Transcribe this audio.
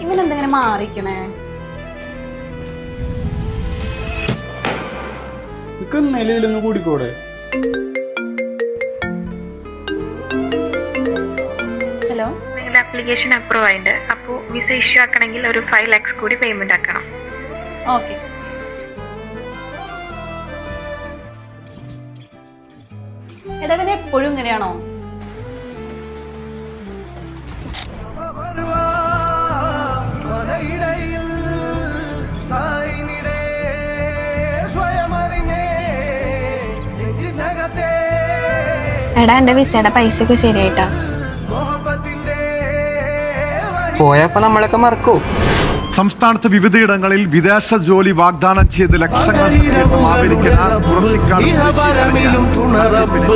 ഇവനെന്തെങ്കിലും മാറിക്കണേ? നിലയിലൊന്ന് കൂടിക്കോടെ? Hello, നിങ്ങളുടെ application approve ആയിട്ട്. അപ്പോൾ വിസ ഇഷ്യൂ ആക്കണമെങ്കിൽ ഒരു 5 lakhs കൂടി പേയ്മെന്റ് ആക്കണം. ഓക്കെ. എടവനെ എപ്പോഴും ഇങ്ങനെയാണോ? എടാ, എന്റെ വിസയുടെ പൈസയൊക്കെ ശരിയായിട്ടാ. പോയപ്പോ നമ്മളൊക്കെ മറക്കൂ. സംസ്ഥാനത്ത് വിവിധയിടങ്ങളിൽ വിദേശ ജോലി വാഗ്ദാനം ചെയ്ത് ലക്ഷങ്ങൾ തുണറബ്ബ്